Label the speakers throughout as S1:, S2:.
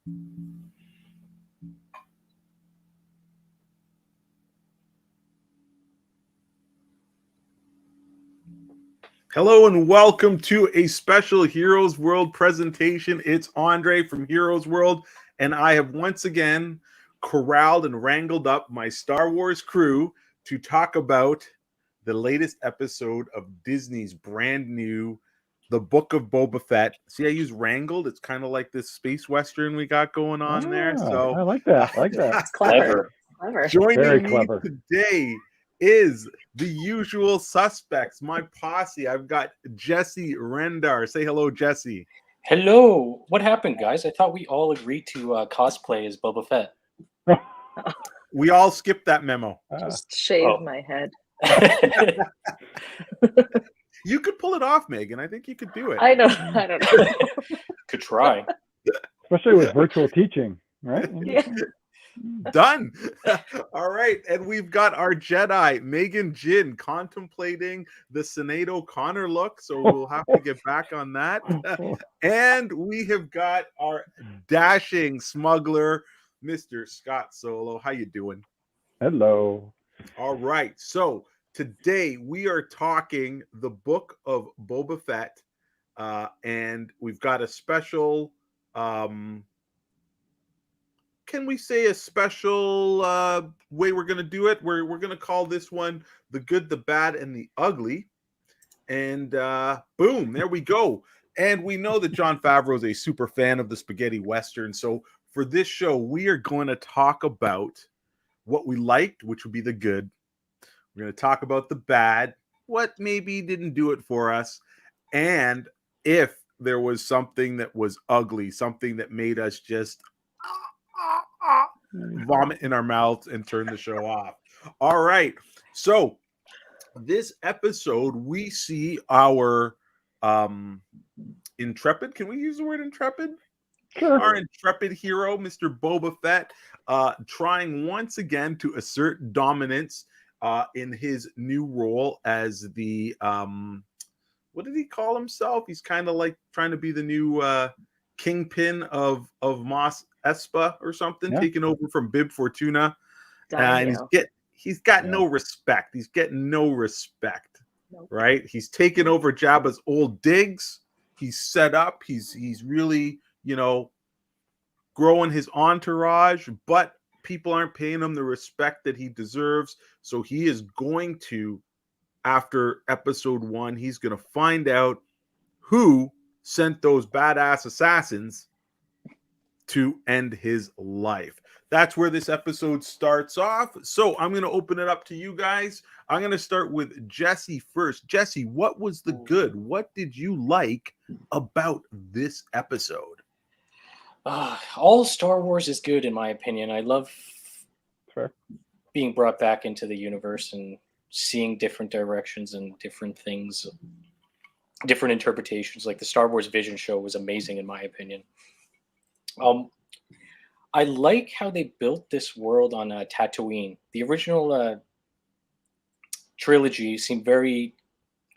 S1: Hello and welcome to a special Heroes World presentation. It's Andre from Heroes World, and I have once again corralled and wrangled up my Star Wars crew to talk about the latest episode of Disney's brand new The Book of Boba Fett. See, I use wrangled. It's kind of like this space western we got going on there. So
S2: I like that. I like that.
S3: It's clever. Clever.
S1: Joining
S2: Very
S1: me
S2: clever.
S1: today is the usual suspects, my posse. I've got Jesse Rendar. Say hello, Jesse.
S4: Hello. What happened, guys? I thought we all agreed to cosplay as Boba Fett.
S1: We all skipped that memo.
S3: Just shave my head.
S1: You could pull it off, Megan. I think you could do it.
S3: I don't know.
S4: Could try.
S2: Especially with virtual teaching, right?
S3: Yeah.
S1: Done. All right. And we've got our Jedi, Megan Jin, contemplating the Sinead O'Connor look. So we'll have to get back on that. And we have got our dashing smuggler, Mr. Scott Solo. How you doing?
S2: Hello.
S1: All right. So today we are talking the Book of Boba Fett. And we've got a special can we say a special way we're going to do it? We're going to call this one The Good, the Bad, and the Ugly. And boom, there we go. And we know that Jon Favreau is a super fan of the spaghetti western. So for this show, we are going to talk about what we liked, which would be the good. We're going to talk about the bad, what maybe didn't do it for us. And if there was something that was ugly, something that made us just vomit in our mouths and turn the show off. All right. So this episode, we see our intrepid. Can we use the word intrepid?
S2: Sure.
S1: Our intrepid hero, Mr. Boba Fett, trying once again to assert dominance in his new role as the what did he call himself? He's kind of like trying to be the new kingpin of Mos Espa or something, taking over from Bib Fortuna. And he's got no respect. He's getting no respect. Nope. Right? He's taken over Jabba's old digs. He's set up. He's really, growing his entourage, but people aren't paying him the respect that he deserves. So he is going to, after episode 1, he's going to find out who sent those badass assassins to end his life. That's where this episode starts off. So I'm going to open it up to you guys. I'm going to start with Jesse first. Jesse, what was the good? What did you like about this episode?
S4: All Star Wars is good, in my opinion. I love being brought back into the universe and seeing different directions and different things, different interpretations. Like the Star Wars Vision show was amazing, in my opinion. I like how they built this world on Tatooine. The original trilogy seemed very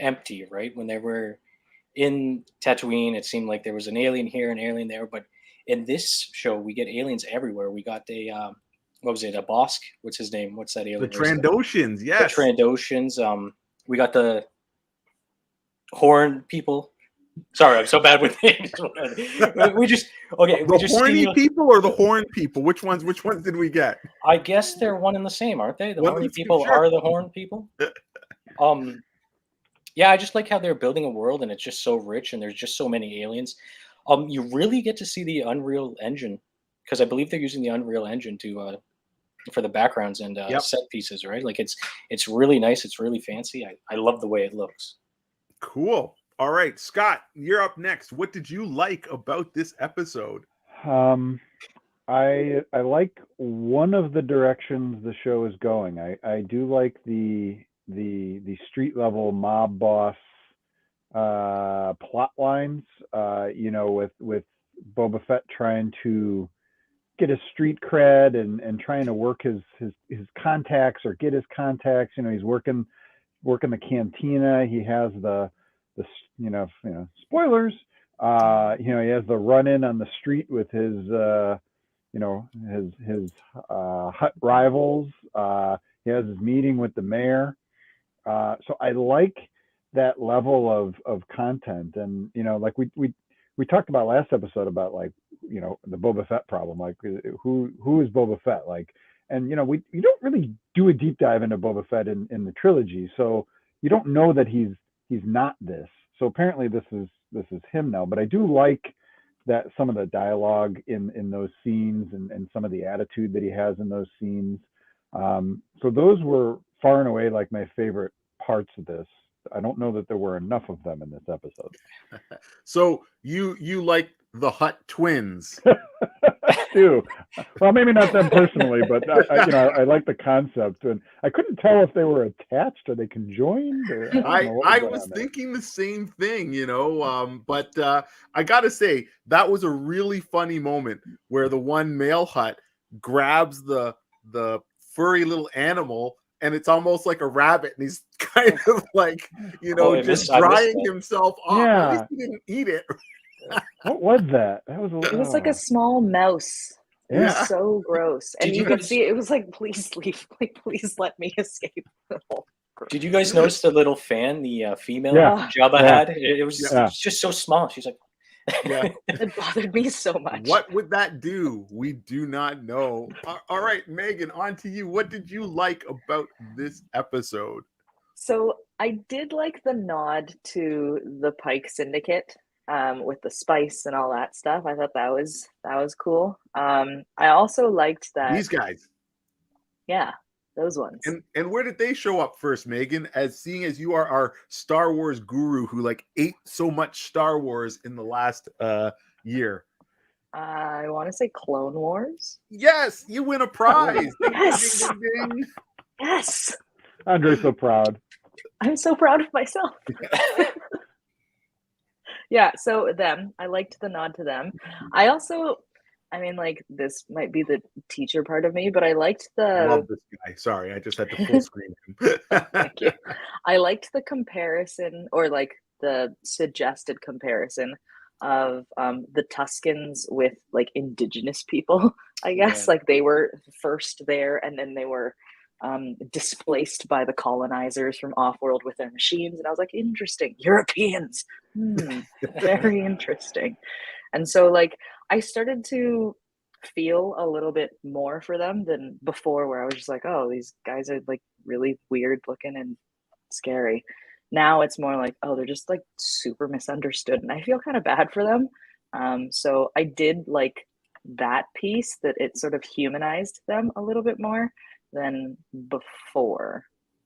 S4: empty, right? When they were in Tatooine, it seemed like there was an alien here, an alien there. But in this show, we get aliens everywhere. We got a Bosk? What's his name? What's that alien?
S1: The Trandoshans, yes.
S4: The Trandoshans. We got the Horn people. Sorry, I'm so bad with names.
S1: The horny people or the horn people? Which ones did we get?
S4: I guess they're one and the same, aren't they? The horny people are the horn people. Yeah, I just like how they're building a world and it's just so rich and there's just so many aliens. You really get to see the Unreal Engine because I believe they're using the Unreal Engine to for the backgrounds and set pieces, right? Like it's really nice. It's really fancy. I love the way it looks.
S1: Cool. All right, Scott, you're up next. What did you like about this episode?
S2: I like one of the directions the show is going. I do like the street level mob boss plot lines. With Boba Fett trying to get his street cred and trying to work his contacts or get his contacts. He's working the cantina. He has the spoilers, He has the run in on the street with his his hut rivals. He has his meeting with the mayor. So I like that level of content, and like we talked about last episode about like the Boba Fett problem, like who is Boba Fett, like, and we don't really do a deep dive into Boba Fett in the trilogy, so you don't know that he's not this. So apparently this is him now, but I do like that some of the dialogue in those scenes and some of the attitude that he has in those scenes. So those were far and away like my favorite parts of this. I don't know that there were enough of them in this episode.
S1: So you like the Hutt twins?
S2: Too. Well, maybe not them personally, but I like the concept, and I couldn't tell if they were attached or they conjoined. Or,
S1: I was thinking the same thing, but I gotta say that was a really funny moment where the one male Hutt grabs the furry little animal, and it's almost like a rabbit, and he's kind of like just drying himself off.
S2: Yeah.
S1: At least he didn't eat it.
S2: What was that? That was
S3: It was like a small mouse. It
S2: Yeah.
S3: was so gross. And
S4: Did
S3: you
S4: you
S3: could
S4: guys-
S3: see it was like, please leave. Like, please let me escape.
S4: Did you guys notice the little fan the female
S2: Yeah.
S4: Jabba
S2: Yeah.
S4: had? It was just so small. She's like,
S1: Yeah.
S3: It bothered me so much.
S1: What would that do? We do not know. All right, Megan, on to you. What did you like about this episode?
S3: So I did like the nod to the Pike Syndicate with the spice and all that stuff. I thought that was cool. I also liked that
S1: These guys.
S3: Yeah, those ones.
S1: And where did they show up first, Megan? Seeing as you are our Star Wars guru who ate so much Star Wars in the last year.
S3: I want to say Clone Wars.
S1: Yes, you win a prize.
S3: Yes.
S1: Ding, ding, ding.
S3: Yes.
S2: Andre's so proud.
S3: I'm so proud of myself. Yeah, so them. I liked the nod to them. I also, this might be the teacher part of me, but I liked
S1: I
S3: the.
S1: love this guy. Sorry, I just had to full screen him.
S3: Thank you. I liked the comparison, or like the suggested comparison of the Tuscans with like indigenous people. I guess like they were first there, and then they were displaced by the colonizers from off-world with their machines, and I was like, interesting. Europeans, very interesting. And so like I started to feel a little bit more for them than before, where I was just like, oh, these guys are like really weird looking and scary. Now it's more like, oh, they're just like super misunderstood, and I feel kind of bad for them. So I did like that piece, that it sort of humanized them a little bit more than before,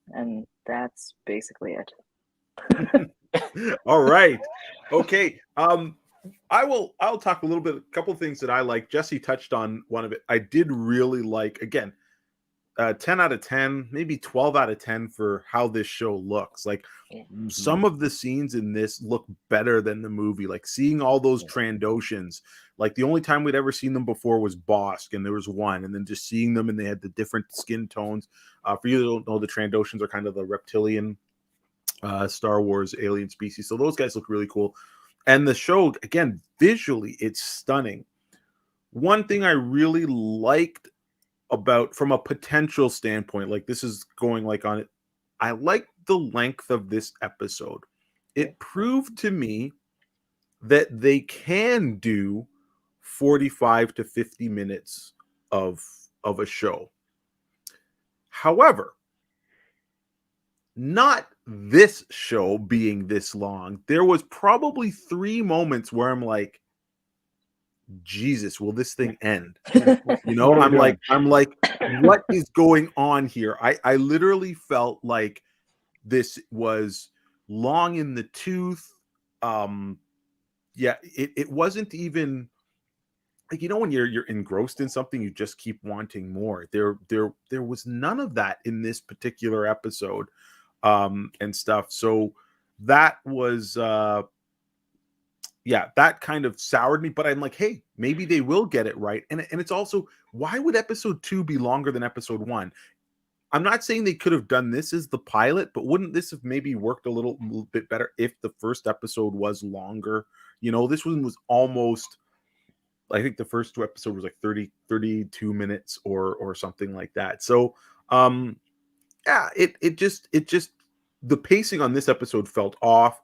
S3: and that's basically it.
S1: All right. Okay. I'll talk a couple of things that I like. Jesse touched on one of it. I did really like, again, 10 out of 10, maybe 12 out of 10 for how this show looks. Like some of the scenes in this look better than the movie. Like seeing all those Trandoshans, like the only time we'd ever seen them before was Bosk, and there was one, and then just seeing them and they had the different skin tones. For you that don't know, the Trandoshans are kind of the reptilian Star Wars alien species. So those guys look really cool. And the show, again, visually, it's stunning. One thing I really liked about, from a potential standpoint, like this is going like on it, I like the length of this episode. It proved to me that they can do 45 to 50 minutes of a show. However, not this show being this long, there was probably 3 moments where I'm like, Jesus, will this thing end? I'm like, what is going on here? I literally felt like this was long in the tooth. It wasn't even like, when you're engrossed in something, you just keep wanting more. There was none of that in this particular episode, and stuff. So that was that kind of soured me, but I'm like, hey, maybe they will get it right. And it's also, why would episode 2 be longer than episode 1? I'm not saying they could have done this as the pilot, but wouldn't this have maybe worked a little bit better if the first episode was longer You know, this one was almost, I think the first episode was like 32 minutes or something like that. So yeah, it just the pacing on this episode felt off,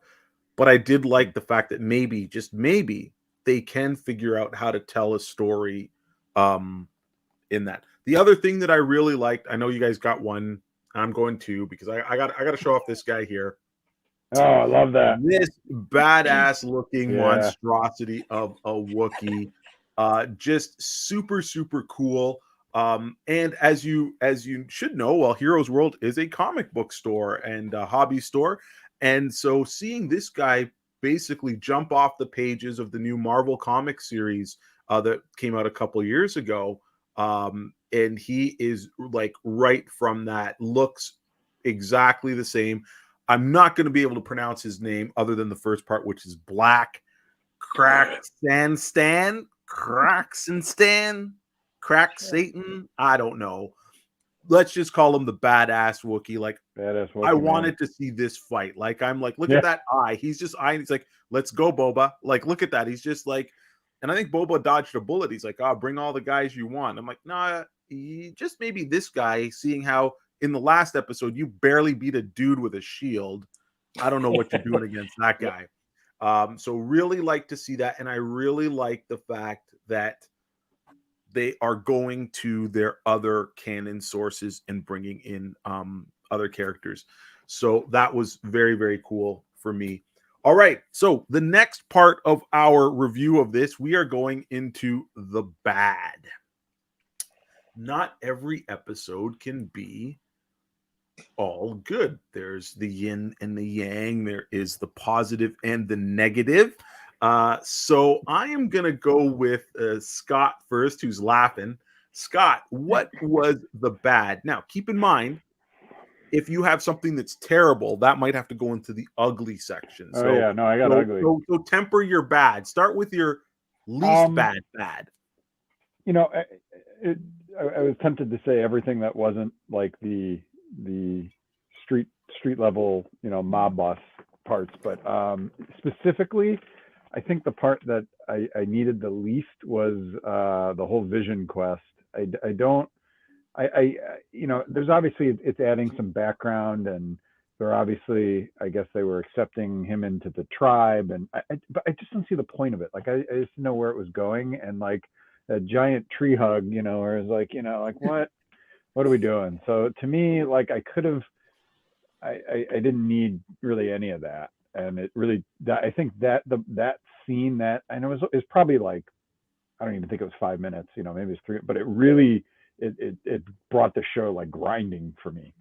S1: but I did like the fact that maybe, just maybe, they can figure out how to tell a story in that. The other thing that I really liked, I know you guys got one, I'm going to, because I got to show off this guy here.
S2: Oh, I love that.
S1: This badass looking
S2: Yeah.
S1: monstrosity of a Wookiee. Just super, super cool. And as you should know, well, Heroes World is a comic book store and a hobby store. And so seeing this guy basically jump off the pages of the new Marvel comic series that came out a couple years ago, and he is like right from that, looks exactly the same. I'm not going to be able to pronounce his name other than the first part, which is Black Crackstan, Crack Satan. I don't know. Let's just call him the badass Wookiee. Like,
S2: Badass Wookiee,
S1: I
S2: man.
S1: wanted to see this fight. Like, I'm like, look at that eye. He's just eyeing. He's like, let's go, Boba. Like, look at that. He's just like, and I think Boba dodged a bullet. He's like, bring all the guys you want. I'm like, nah, just maybe this guy, seeing how in the last episode you barely beat a dude with a shield. I don't know what you're doing against that guy. So really like to see that. And I really like the fact that they are going to their other canon sources and bringing in other characters. So that was very, very cool for me. All right. So the next part of our review of this, we are going into the bad. Not every episode can be all good. There's the yin and the yang. There is the positive and the negative. So I am going to go with Scott first, who's laughing. Scott, what was the bad? Now, keep in mind, if you have something that's terrible, that might have to go into the ugly section.
S2: Oh, yeah. No, I got ugly.
S1: So temper your bad. Start with your least bad.
S2: You know, I was tempted to say everything that wasn't like the street level, you know, mob boss parts, but specifically, I think the part that I needed the least was the whole vision quest. You know, there's obviously, it's adding some background, and they're obviously, I guess they were accepting him into the tribe, and but I just don't see the point of it. Like, I just know where it was going, and like a giant tree hug, you know, where it's like, you know, like what are we doing? So to me, like, I could have, I didn't need really any of that, and it really, I think that that scene, that I know is probably like, I don't even think it was 5 minutes, you know, maybe it's 3, but it really, it brought the show like grinding for me.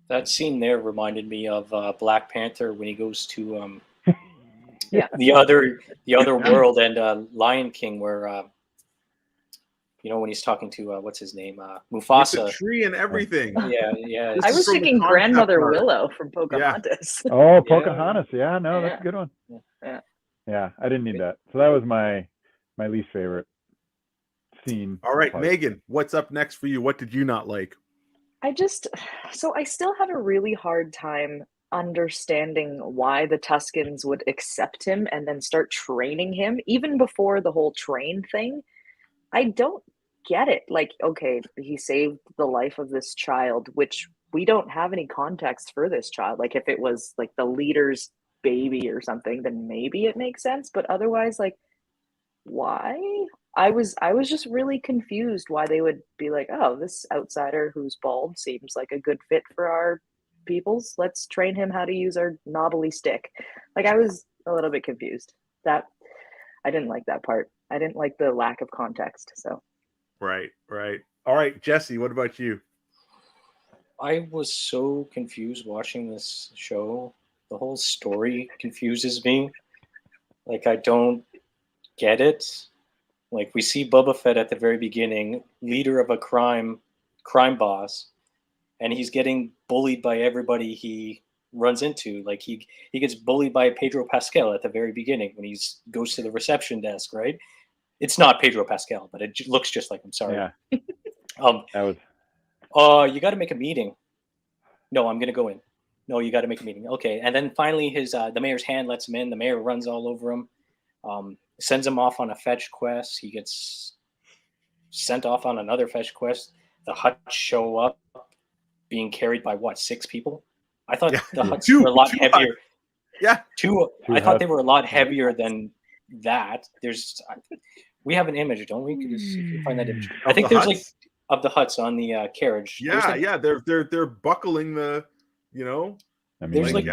S4: That scene there reminded me of Black Panther when he goes to
S3: Yeah.
S4: the other world, and Lion King, where you know, when he's talking to what's his name, Mufasa.
S1: With the tree and everything.
S4: Yeah.
S3: I was thinking Grandmother Willow from Pocahontas.
S2: Yeah. Oh, Pocahontas. Yeah, no, that's a good one.
S3: Yeah,
S2: I didn't need that. So that was my least favorite scene.
S1: All right, Megan, what's up next for you? What did you not like?
S3: I still had a really hard time understanding why the Tuscans would accept him and then start training him, even before the whole train thing. I don't get it. Like, okay, he saved the life of this child, which we don't have any context for this child. Like, if it was like the leader's baby or something, then maybe it makes sense. But otherwise, like, why? I was just really confused why they would be like, oh, this outsider who's bald seems like a good fit for our peoples. Let's train him how to use our knobbly stick. Like, I was a little bit confused. That I didn't like that part. I didn't like the lack of context. So
S1: Right. All right, Jesse, what about you?
S4: I was so confused watching this show. The whole story confuses me. Like, I don't get it. Like, we see Boba Fett at the very beginning, leader of a crime boss, and he's getting bullied by everybody he runs into. Like, he gets bullied by Pedro Pascal at the very beginning when he goes to the reception desk, right? It's not Pedro Pascal, but it looks just like him. Sorry.
S2: Yeah.
S4: That was. You got to make a meeting. No, I'm gonna go in. No, you got to make a meeting. Okay, and then finally, the mayor's hand lets him in. The mayor runs all over him. Sends him off on a fetch quest. He gets sent off on another fetch quest. The Hutts show up, being carried by what, 6 people? I thought the Hutts were a lot heavier.
S1: Yeah,
S4: two. I thought they were a lot heavier than that. We have an image, don't we? Could you see if you find that image? I think there's like of the Hutts on the carriage.
S1: Yeah, they're buckling the,
S2: I mean,
S4: there's like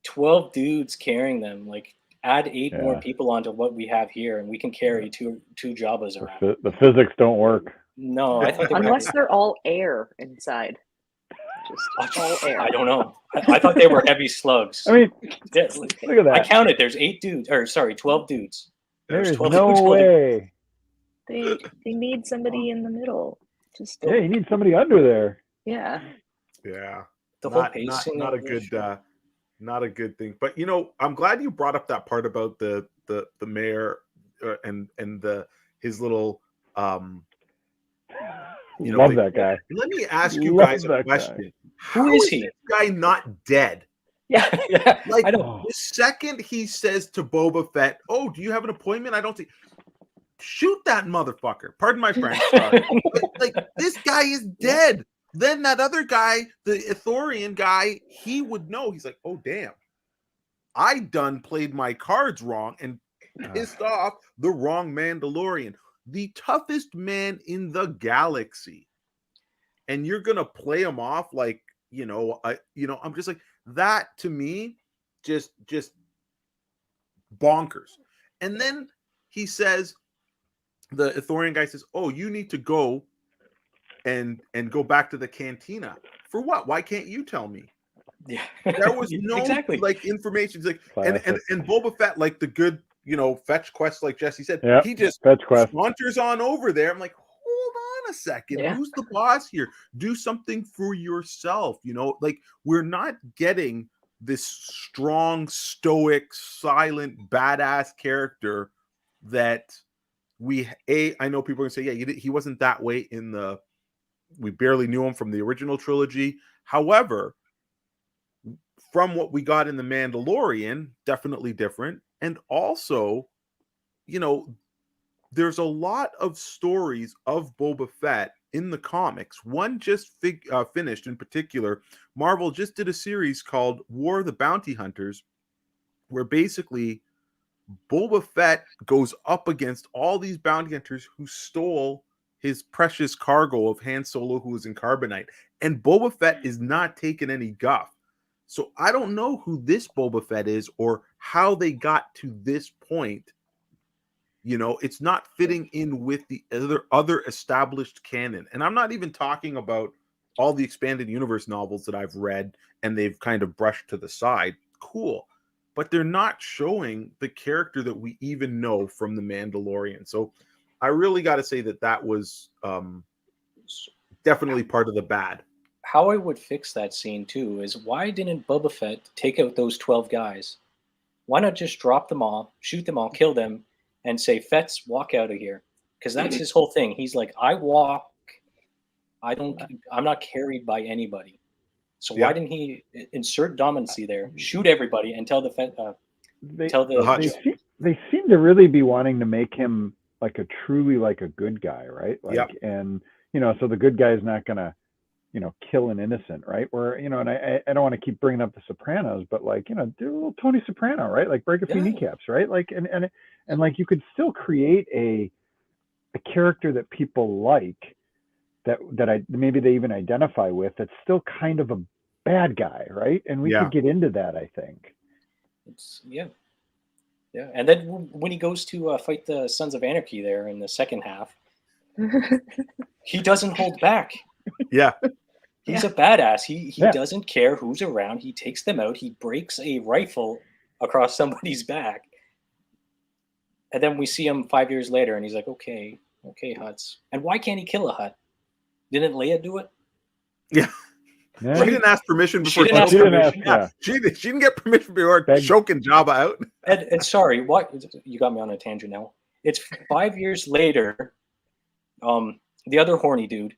S4: 12 dudes carrying them. Like, add 8 more people onto what we have here, and we can carry two Jabbas around.
S2: The physics don't work.
S4: No, I thought
S3: unless they're all air inside. Just all air.
S4: I don't know. I thought they were heavy slugs.
S2: I mean,
S4: yeah,
S2: look at that.
S4: I counted. There's 12 dudes.
S2: There's
S4: 12
S2: no
S4: dudes
S2: way.
S3: They need somebody in the middle. Just
S2: you need somebody under there.
S3: Yeah.
S1: Yeah.
S4: The whole pacing.
S1: Not a good thing. But I'm glad you brought up that part about the mayor and his little
S2: love that guy.
S1: Let me ask you guys a question.
S4: Who is he?
S1: This guy not dead?
S3: Yeah.
S1: Like,
S4: I know.
S1: the second he says to Boba Fett, "Oh, do you have an appointment?" I don't think. Shoot that motherfucker. Pardon my French. Like, this guy is dead. Then that other guy, the Ithorian guy, he would know. He's like, "Oh, damn. I done played my cards wrong and pissed off the wrong Mandalorian, the toughest man in the galaxy." And you're going to play him off like, I'm just like, that to me, just bonkers. And then he says, the Ithorian guy says, "Oh, you need to go and go back to the cantina." For what? Why can't you tell me?
S4: Yeah,
S1: There was no
S4: exactly
S1: information. It's like, and Boba Fett, like the good, fetch quest, like Jesse said, he just wanders on over there. I'm like, hold on a second.
S3: Yeah.
S1: Who's the boss here? Do something for yourself. Like, we're not getting this strong, stoic, silent, badass character that I know people are gonna say, yeah, he wasn't that way we barely knew him from the original trilogy. However, from what we got in The Mandalorian, definitely different. And also, there's a lot of stories of Boba Fett in the comics. One just finished in particular. Marvel just did a series called War of the Bounty Hunters, where basically Boba Fett goes up against all these bounty hunters who stole his precious cargo of Han Solo, who was in carbonite. And Boba Fett is not taking any guff. So I don't know who this Boba Fett is or how they got to this point. It's not fitting in with the other established canon. And I'm not even talking about all the expanded universe novels that I've read and they've kind of brushed to the side. Cool. But they're not showing the character that we even know from The Mandalorian. So I really got to say that was definitely part of the bad.
S4: How I would fix that scene too is, why didn't Boba Fett take out those 12 guys? Why not just drop them all, shoot them all, kill them, and say, "Fetts, walk out of here"? Because that's his whole thing. He's like, I walk. I'm not carried by anybody. So why didn't he insert dominancy there, shoot everybody, and tell the
S2: they seem to really be wanting to make him like a good guy, right? Like, and so the good guy is not gonna, kill an innocent, right? Where, and I don't want to keep bringing up The Sopranos, but like, do a little Tony Soprano, right? Like, break a few kneecaps, right? Like, and like, you could still create a character that people like, that maybe they even identify with, that's still kind of a bad guy, right? And we could get into that, I think.
S4: Yeah. And then when he goes to fight the Sons of Anarchy there in the second half, he doesn't hold back.
S1: Yeah.
S4: He's a badass. He doesn't care who's around. He takes them out. He breaks a rifle across somebody's back. And then we see him 5 years later, and he's like, okay, Hutts. And why can't he kill a Hutt? Didn't Leia do it?
S1: Yeah.
S2: Yeah.
S1: She didn't ask permission before.
S2: She didn't
S1: get permission before choking Jabba out.
S4: And sorry, what? You got me on a tangent now. It's 5 years later. The other horny dude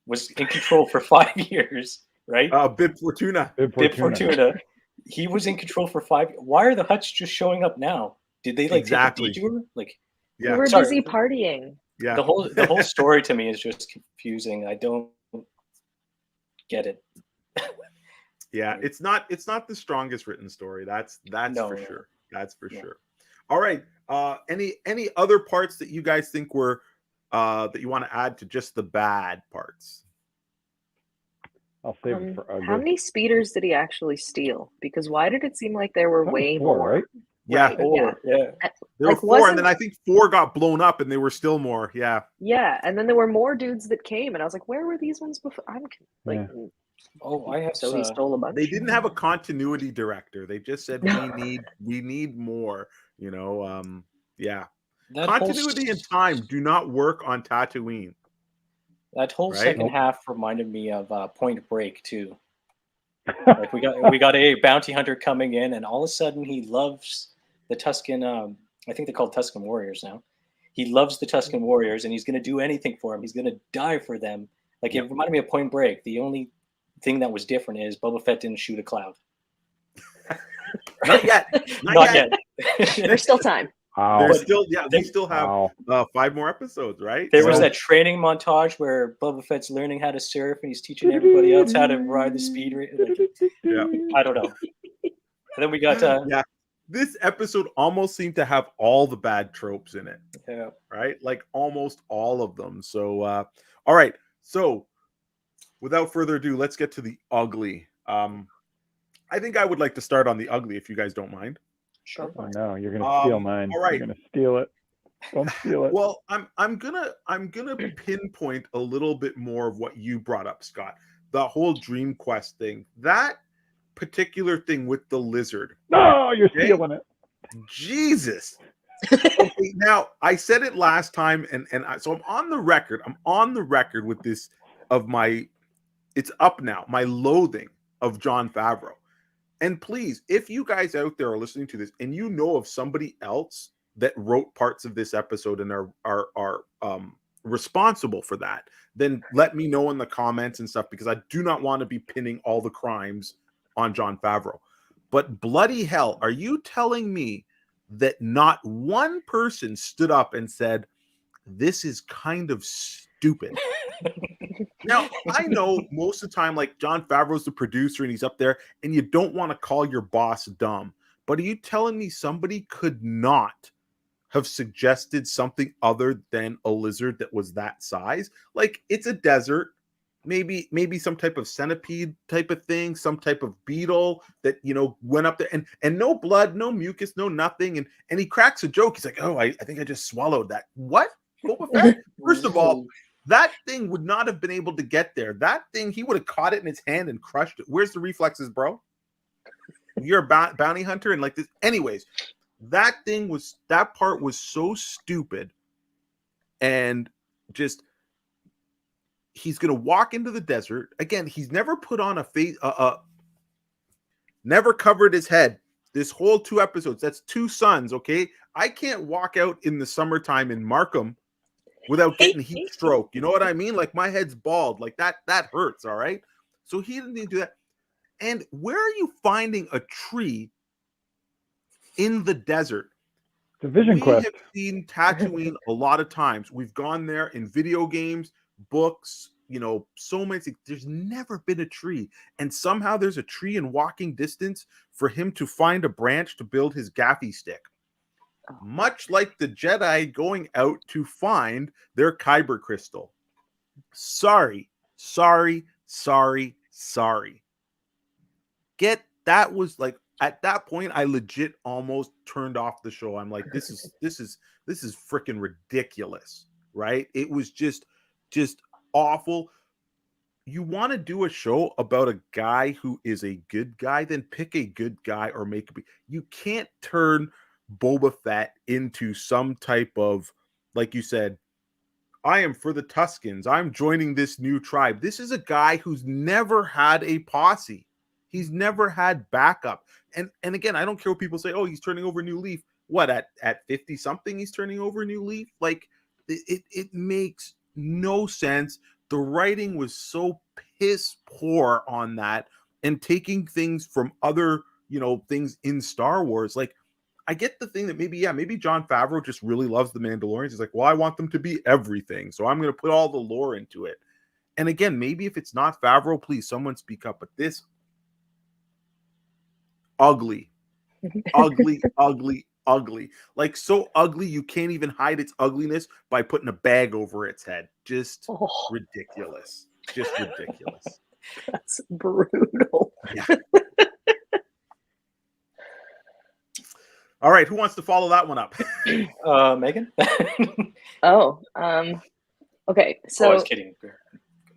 S4: was in control for 5 years, right?
S1: Bib Fortuna.
S4: Bib Fortuna. He was in control for 5 years. Why are the Hutts just showing up now? Did they like
S1: Exactly.
S4: take a detour? Like,
S3: We
S1: Yeah.
S3: were
S4: Sorry.
S3: busy partying.
S1: Yeah.
S4: the whole story to me is just confusing. I don't get it.
S1: Yeah, it's not the strongest written story. That's
S4: No,
S1: for
S4: no.
S1: sure. That's for
S4: No.
S1: sure. All right. Any other parts that you guys think were that you want to add to just the bad parts?
S2: I'll save it for ugly.
S3: How many speeders did he actually steal? Because why did it seem like there were
S2: That was
S3: way
S2: 4,
S3: more?
S2: right?
S1: Yeah.
S3: Right,
S4: Or yeah.
S1: There
S3: Like,
S1: were 4, and
S3: wasn't-
S1: then I think 4 got blown up, and there were still more. Yeah.
S3: Yeah, and then there were more dudes that came, and I was like, where were these ones before? I'm like,
S2: Yeah.
S4: Oh, I have
S3: so he stole a bunch.
S1: They didn't have a continuity director. They just said we need more. You know. Yeah.
S4: that whole
S1: Continuity and time do not work on Tatooine.
S4: That whole
S1: Right?
S4: second
S2: Nope.
S4: half reminded me of Point Break too. Like we got a bounty hunter coming in, and all of a sudden he loves the Tuscan. I think they're called Tuscan warriors now. He loves the Tuscan warriors, and he's going to do anything for them. He's going to die for them. Like it reminded me of Point Break. The only thing that was different is Boba Fett didn't shoot a cloud.
S1: Not yet.
S4: Not yet.
S3: There's still time.
S2: Wow.
S1: There's still we still have
S2: Wow.
S1: 5 more episodes, right?
S4: There was
S1: So-
S4: that training montage where Boba Fett's learning how to surf, and he's teaching everybody else how to ride the speed rate. Like,
S1: Yeah.
S4: I don't know. And then we got
S1: yeah. This episode almost seemed to have all the bad tropes in it,
S4: yeah.
S1: right? Like almost all of them. So all right. So without further ado, let's get to the ugly. I think I would like to start on the ugly if you guys don't mind.
S3: Sure.
S2: Oh no, you're gonna steal mine.
S1: all right.
S2: You're gonna steal it. Don't steal it.
S1: Well, I'm gonna pinpoint a little bit more of what you brought up, Scott. The whole Dream Quest thing. That particular thing with the lizard.
S2: No, you're
S1: Okay?
S2: stealing it.
S1: Jesus. Okay, now I said it last time, and so I'm on the record. I'm on the record with this of my. It's up now. My loathing of Jon Favreau. And please, if you guys out there are listening to this, and you know of somebody else that wrote parts of this episode and are responsible for that, then let me know in the comments and stuff, because I do not want to be pinning all the crimes on Jon Favreau. But bloody hell, are you telling me that not one person stood up and said, this is kind of stupid? Now, I know most of the time, like, Jon Favreau's the producer and he's up there, and you don't want to call your boss dumb. But are you telling me somebody could not have suggested something other than a lizard that was that size? Like, it's a desert. Maybe some type of centipede type of thing, some type of beetle that, you know, went up there, and no blood, no mucus, no nothing. And he cracks a joke. He's like, oh, I think I just swallowed that. What? Boba Fett? First of all, that thing would not have been able to get there. That thing, he would have caught it in his hand and crushed it. Where's the reflexes, bro? You're a bounty hunter and like this. Anyways, that part was so stupid. And just, he's going to walk into the desert. Again, he's never put on a face, never covered his head. This whole 2 episodes, that's 2 suns, okay? I can't walk out in the summertime in Markham without getting heat stroke. You know what I mean? Like, my head's bald. Like, that hurts, all right? So he didn't need to do that. And where are you finding a tree in the desert?
S2: It's a vision quest.
S1: We have seen Tatooine a lot of times. We've gone there in video games, books, you know, so many things. There's never been a tree. And somehow there's a tree in walking distance for him to find a branch to build his gaffy stick. Much like the Jedi going out to find their Kyber crystal. Sorry. That was like, at that point, I legit almost turned off the show. I'm like, this is freaking ridiculous, right? It was just awful. You want to do a show about a guy who is a good guy, then pick a good guy or make it. You can't turn Boba Fett into some type of, like you said, I am for the Tuscans. I'm joining this new tribe. This is a guy who's never had a posse. He's never had backup. And again, I don't care what people say, oh, he's turning over a new leaf. What, at 50 something he's turning over a new leaf? Like, it makes no sense. The writing was so piss poor on that, and taking things from other, you know, things in Star Wars. Like, I get the thing that maybe Jon Favreau just really loves the Mandalorians. He's like, well, I want them to be everything, so I'm going to put all the lore into it. And again, maybe if it's not Favreau, please someone speak up. But this ugly, ugly, like so ugly you can't even hide its ugliness by putting a bag over its head. Just ridiculous. Just ridiculous.
S3: That's brutal.
S1: Yeah. All right, who wants to follow that one up?
S4: Megan.
S3: Okay. So
S4: I was kidding.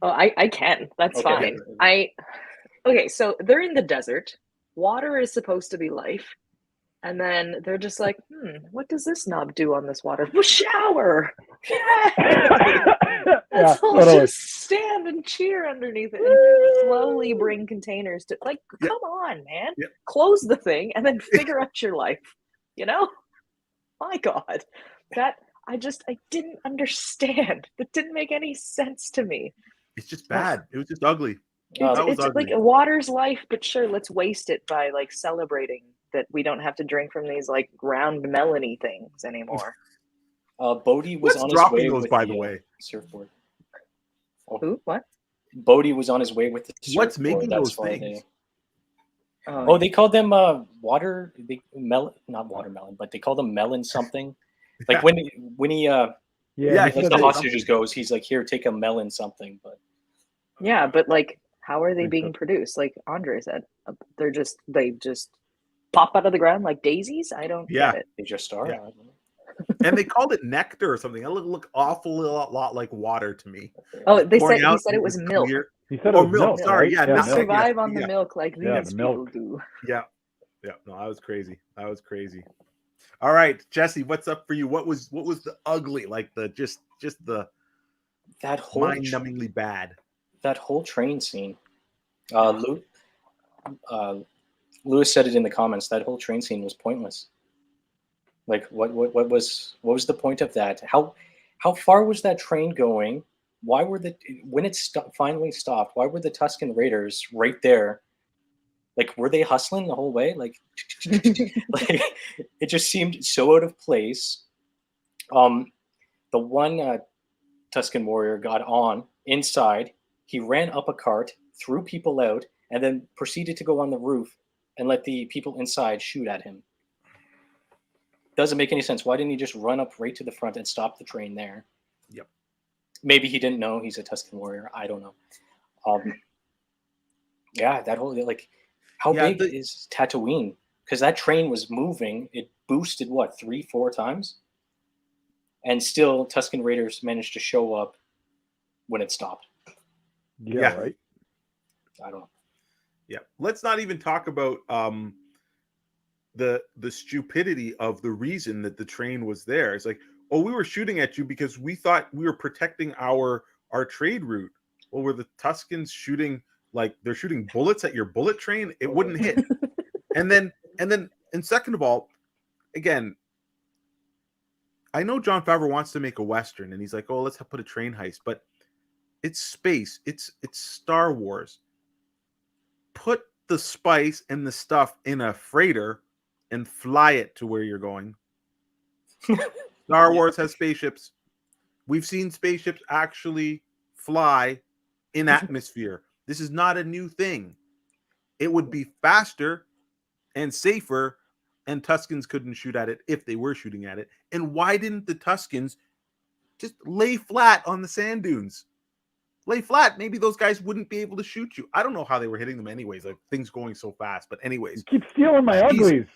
S3: Oh, I can. That's fine. Okay, so they're in the desert. Water is supposed to be life. And then they're just like, what does this knob do on this water? Well, shower! Let's all just stand and cheer underneath it and slowly bring containers to, like, come on, man.
S1: Yep.
S3: Close the thing and then figure out your life. You know? My God. I didn't understand. That didn't make any sense to me.
S1: It's just bad. It was just ugly.
S3: It's ugly. Like water's life, but sure, let's waste it by like celebrating that we don't have to drink from these like round melony things anymore.
S4: Bodhi was on his way with the way. Surfboard.
S3: Who? What?
S4: Bodhi was on his way with the surfboard.
S1: What's making those things?
S4: They called them not watermelon, but they called them melon something. Like when he like the hostages goes, he's like, here, take a melon something. But
S3: yeah, but like, how are they being produced? Like Andre said, they just pop out of the ground like daisies. I don't get it.
S4: They just are.
S1: Yeah. And they called it nectar or something. It looked awful lot like water to me.
S3: Oh, he said it was milk.
S2: He said it was milk.
S1: Sorry,
S3: they survive on the milk like these people do.
S1: Yeah. No, that was crazy. All right, Jesse, what's up for you? What was the ugly, like the just the
S4: that whole
S1: mind-numbingly bad?
S4: That whole train scene. Lewis said it in the comments. That whole train scene was pointless. Like, what was the point of that? How far was that train going? Why were when it finally stopped? Why were the Tuscan Raiders right there? Like, were they hustling the whole way? Like, like it just seemed so out of place. The one Tuscan warrior got on inside. He ran up a cart, threw people out, and then proceeded to go on the roof and let the people inside shoot at him. Doesn't make any sense. Why didn't he just run up right to the front and stop the train there?
S1: Yep.
S4: Maybe he didn't know he's a Tuscan warrior. I don't know. That whole like, how big is Tatooine? Because that train was moving. It boosted 3-4 times, and still Tuscan Raiders managed to show up when it stopped.
S2: Yeah. Right.
S4: I don't know.
S1: Yeah. Let's not even talk about the stupidity of the reason that the train was there. It's like, oh, we were shooting at you because we thought we were protecting our trade route. Well, were the Tuscans shooting like they're shooting bullets at your bullet train? It wouldn't hit. and second of all, again, I know Jon Favreau wants to make a Western and he's like, oh, let's put a train heist, but it's space. It's Star Wars. Put the spice and the stuff in a freighter and fly it to where you're going. Star Wars has spaceships. We've seen spaceships actually fly in atmosphere. This is not a new thing. It would be faster and safer, and Tuscans couldn't shoot at it if they were shooting at it. And why didn't the Tuscans just lay flat on the sand dunes? Lay flat. Maybe those guys wouldn't be able to shoot you. I don't know how they were hitting them anyways. Like, things going so fast. But anyways.
S2: You keep stealing my uglies.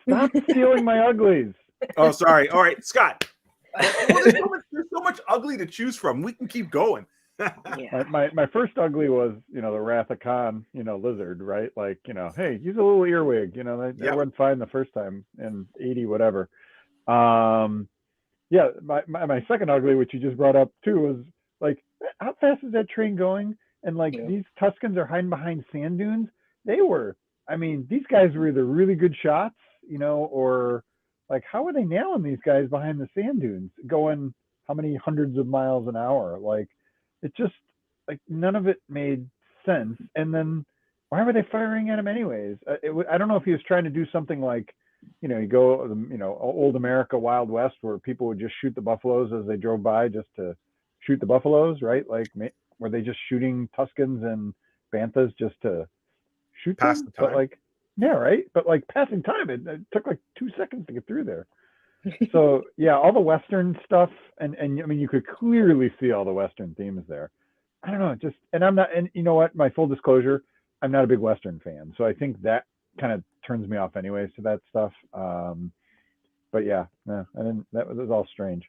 S2: Stop stealing my uglies.
S1: Oh, sorry. All right, Scott. Well, there's so much ugly to choose from. We can keep going.
S3: Yeah.
S2: My first ugly was, the Wrath of Khan, lizard, right? Like, hey, use a little earwig. That went fine the first time in 80, whatever. My second ugly, which you just brought up too, was like, how fast is that train going? And like these Tuscans are hiding behind sand dunes. These guys were either really good shots, or like, how are they nailing these guys behind the sand dunes going how many hundreds of miles an hour? Like, it just, like, none of it made sense. And then why were they firing at him anyways? I don't know if he was trying to do something like you go, old America, Wild West, where people would just shoot the buffaloes as they drove by just to shoot the buffaloes, right? Like, were they just shooting Tuscans and Banthas just to shoot
S1: Pass
S2: them?
S1: the
S2: But
S1: time.
S2: like, yeah, right. But like passing time, it took like 2 seconds to get through there. So yeah, all the Western stuff, and I mean, you could clearly see all the Western themes there. I don't know, and I'm not, and you know what? My full disclosure, I'm not a big Western fan, so I think that kind of turns me off anyways to that stuff. But yeah, no, I didn't. That was all strange.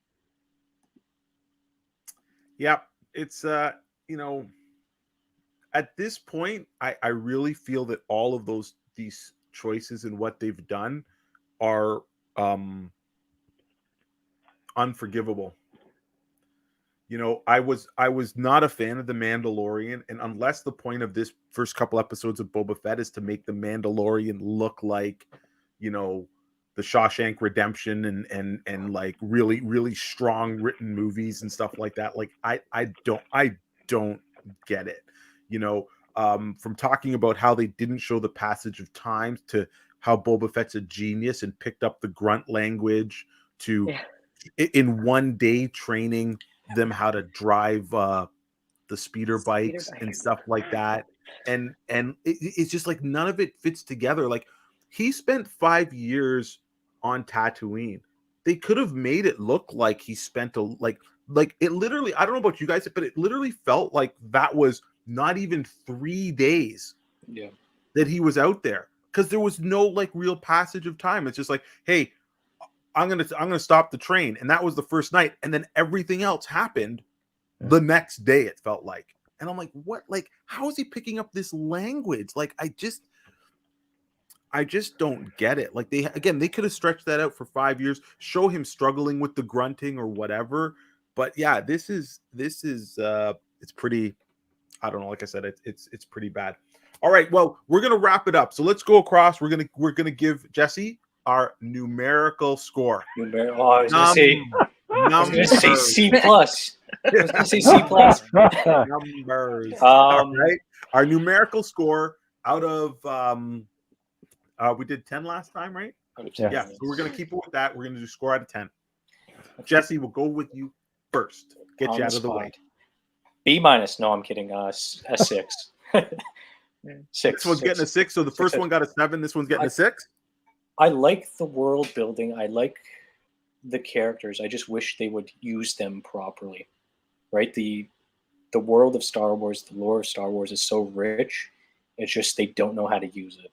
S1: Yeah, it's at this point, I really feel that all of these choices and what they've done are unforgivable. I was not a fan of the Mandalorian, and unless the point of this first couple episodes of Boba Fett is to make the Mandalorian look like, the Shawshank Redemption and like really, really strong written movies and stuff like that. Like I don't get it. From talking about how they didn't show the passage of time to how Boba Fett's a genius and picked up the grunt language to in one day training them how to drive the speeder bikes and stuff like that. And it's just like none of it fits together. Like, he spent 5 years on Tatooine. They could have made it look like he spent like it literally, I don't know about you guys, but it literally felt like that was not even 3 days that he was out there, because there was no like real passage of time. It's just like, hey, I'm gonna stop the train, and that was the first night, and then everything else happened the next day, it felt like. And I'm like, what? Like, how is he picking up this language? Like, I just don't get it. Like, they could have stretched that out for 5 years, show him struggling with the grunting or whatever. But yeah, this is it's pretty, I don't know, like I said, it's pretty bad. All right, well, we're gonna wrap it up. So let's go across. We're gonna give Jesse our numerical score.
S4: I was gonna say C plus. I was gonna say C plus.
S1: Numbers. All right. Our numerical score out of we did 10 last time, right? Yeah. So we're gonna keep it with that. We're gonna do score out of 10. Jesse, we'll go with you first. Get you out of the way.
S4: B minus. No, I'm kidding. A 6. 6.
S1: This one's getting a 6. So the first one got a 7. This one's getting a 6.
S4: I like the world building. I like the characters. I just wish they would use them properly. Right? The world of Star Wars, the lore of Star Wars is so rich. It's just they don't know how to use it.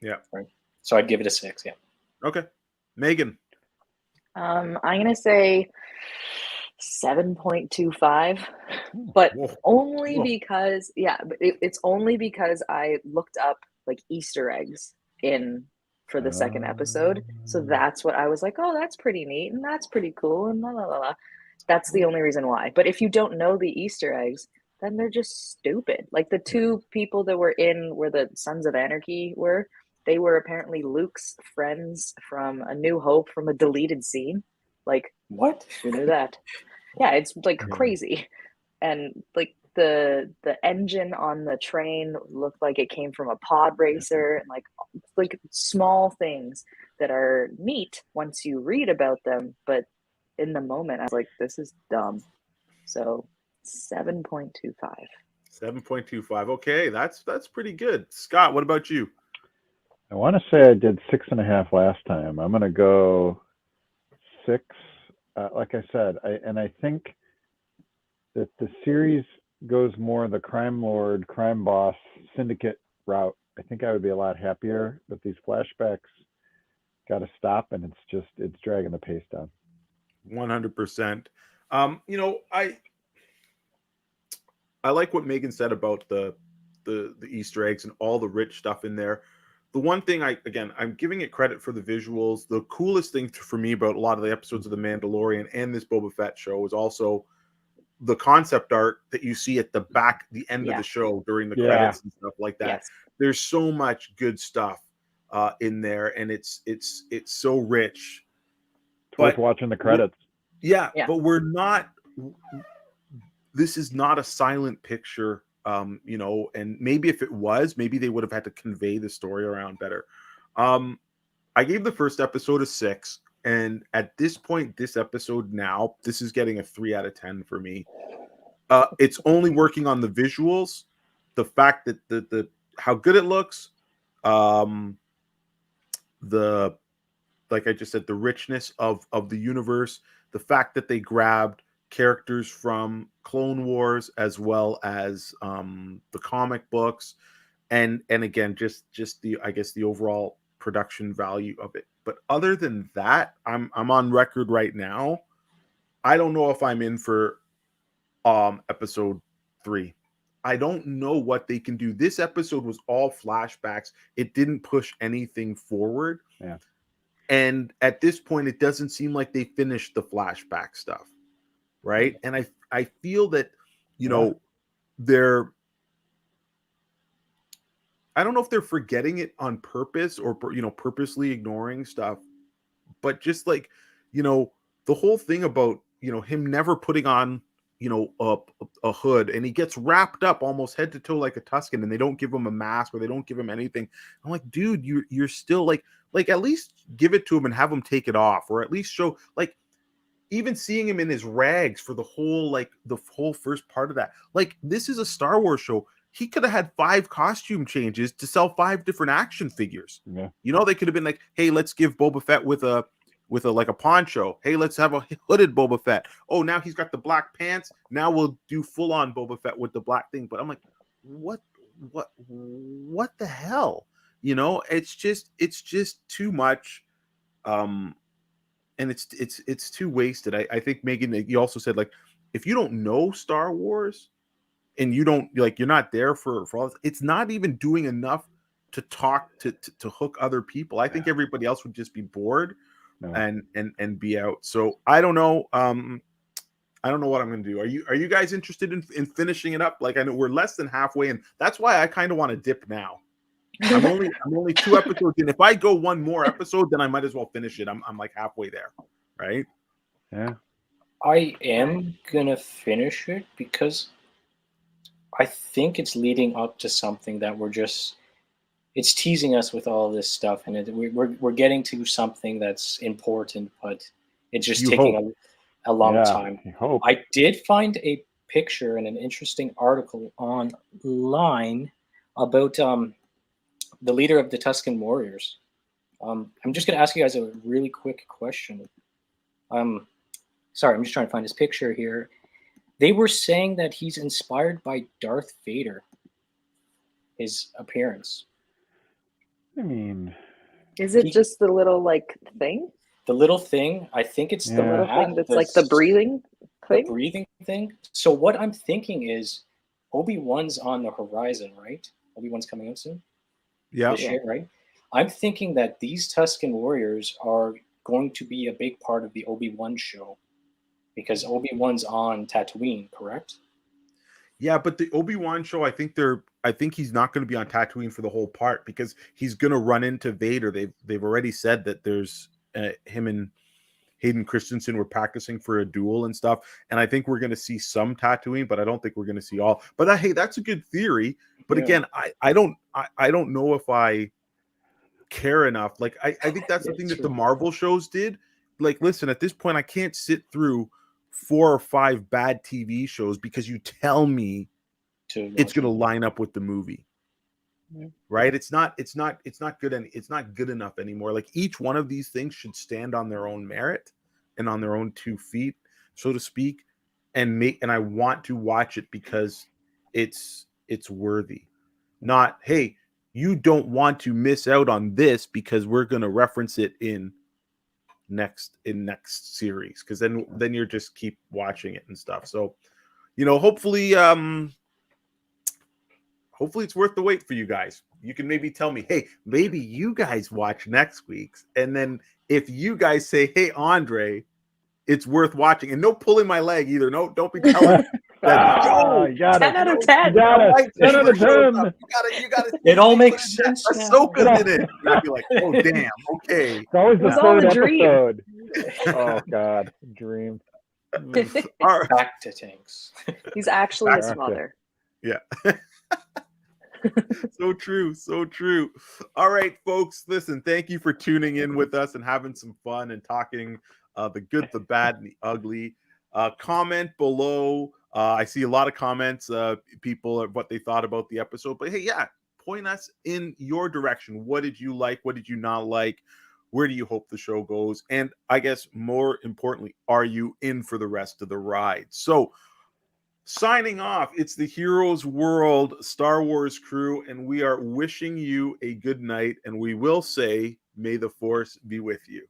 S1: Yeah.
S4: Right. So I'd give it a 6. Yeah.
S1: Okay. Megan.
S3: I'm gonna say 7.25, but only because it's only because I looked up like Easter eggs for the second episode. So that's what I was like, oh, that's pretty neat and that's pretty cool and la la la la. That's the only reason why. But if you don't know the Easter eggs, then they're just stupid. Like the 2 people that were in where the Sons of Anarchy were, they were apparently Luke's friends from A New Hope from a deleted scene. Like,
S4: what?
S3: Who knew that? Yeah, it's like crazy. And like the engine on the train looked like it came from a pod racer, and like small things that are neat once you read about them, but in the moment I was like, this is dumb. So 7.25.
S1: 7.25. Okay, that's pretty good. Scott, what about you?
S2: I want to say I did 6.5 last time. I'm going to go 6. Like I said, I think that the series goes more the crime lord, crime boss, syndicate route. I think I would be a lot happier, but these flashbacks got to stop, and it's dragging the pace down.
S1: 100%. I like what Megan said about the Easter eggs and all the rich stuff in there. The one thing I'm giving it credit for the visuals. The coolest thing for me about a lot of the episodes of The Mandalorian and this Boba Fett show is also the concept art that you see at the end of the show during the credits and stuff like that.
S3: Yes.
S1: There's so much good stuff in there, and it's so rich.
S2: It's worth watching the credits.
S1: Yeah, but we're not. This is not a silent picture. And maybe if it was, maybe they would have had to convey the story around better. I gave the first episode a 6, and at this point, this episode now, this is getting a 3 out of 10 for me. It's only working on the visuals, the fact that the how good it looks, the like I just said, the richness of the universe, the fact that they grabbed characters from Clone Wars as well as the comic books, and again, just the, I guess, the overall production value of it. But other than that, I'm on record right now. I don't know if I'm in for episode 3. I don't know what they can do. This episode was all flashbacks. It didn't push anything forward.
S2: Yeah.
S1: And at this point, it doesn't seem like they finished the flashback stuff, right? And I feel that, you know, they're, I don't know if they're forgetting it on purpose or, you know, purposely ignoring stuff, but just like, you know, the whole thing about, you know, him never putting on, you know, a hood, and he gets wrapped up almost head to toe like a Tuscan, and they don't give him a mask or they don't give him anything. I'm like, dude, you're still like at least give it to him and have him take it off, or at least show, like, even seeing him in his rags for the whole first part of that. Like, this is a Star Wars show. He could have had 5 costume changes to sell 5 different action figures.
S2: Yeah.
S1: You know, they could have been like, hey, let's give Boba Fett with a like a poncho. Hey, let's have a hooded Boba Fett. Oh, now he's got the black pants. Now we'll do full on Boba Fett with the black thing. But I'm like, what the hell? You know, it's just too much. And it's too wasted. I think, Megan, you also said, like, if you don't know Star Wars and you don't, like, you're not there for all this, it's not even doing enough to talk to hook other people. I think everybody else would just be bored. No. and be out. So I don't know. I don't know what I'm going to do. Are you guys interested in finishing it up? Like, I know we're less than halfway, and that's why I kind of want to dip now. I'm only 2 episodes in. If I go one more episode, then I might as well finish it. I'm like halfway there, right?
S2: Yeah.
S4: I am gonna finish it because I think it's leading up to something that it's teasing us with all this stuff, and we're getting to something that's important, but it's just taking a long time. I did find a picture and an interesting article online about the leader of the Tuscan warriors. I'm just going to ask you guys a really quick question. Sorry, I'm just trying to find his picture here. They were saying that he's inspired by Darth Vader, his appearance.
S2: I mean,
S3: is it just the little like thing?
S4: The little thing. I think it's
S3: the little thing that's like the breathing thing.
S4: The breathing thing. So what I'm thinking is, Obi-Wan's on the horizon, right? Obi-Wan's coming out soon.
S1: Yeah.
S4: This year, right? I'm thinking that these Tuscan warriors are going to be a big part of the Obi-Wan show, because Obi-Wan's on Tatooine, correct?
S1: Yeah, but the Obi-Wan show, I think he's not going to be on Tatooine for the whole part, because he's going to run into Vader. They've already said that there's him and Hayden Christensen were practicing for a duel and stuff, and I think we're going to see some Tatooine, but I don't think we're going to see all. But hey, that's a good theory. But again, I don't know if I care enough. Like, I think that's the thing that the Marvel shows did. Like, listen, at this point, I can't sit through 4 or 5 bad TV shows because you tell me it's going to line up with the movie. Right? It's not good, and it's not good enough anymore. Like, each one of these things should stand on their own merit and on their own 2 feet, so to speak, and I want to watch it because it's worthy. Not, hey, you don't want to miss out on this because we're going to reference it in next series, because then you're just keep watching it and stuff. So, you know, hopefully it's worth the wait for you guys. You can maybe tell me, hey, maybe you guys watch next week's, and then if you guys say, hey, Andre, it's worth watching, and no pulling my leg either. No, don't be telling.
S2: You got
S3: 10 out of 10.
S2: 10 out of 10.
S1: You got it.
S4: It all makes sense.
S1: Ahsoka's in it. I'd be like, oh damn, okay.
S2: It's always the
S3: It's all
S2: third
S3: a dream.
S2: episode. Oh God, dream.
S4: Back to Tanks.
S3: He's actually his father.
S1: Yeah. So true, so true. All right, folks, listen, thank you for tuning in with us and having some fun and talking the good, the bad, and the ugly. Comment below. I see a lot of comments, people what they thought about the episode. But hey, yeah, point us in your direction. What did you like? What did you not like? Where do you hope the show goes? And I guess more importantly, are you in for the rest of the ride? So signing off, it's the Heroes World Star Wars crew, and we are wishing you a good night. And we will say, may the Force be with you.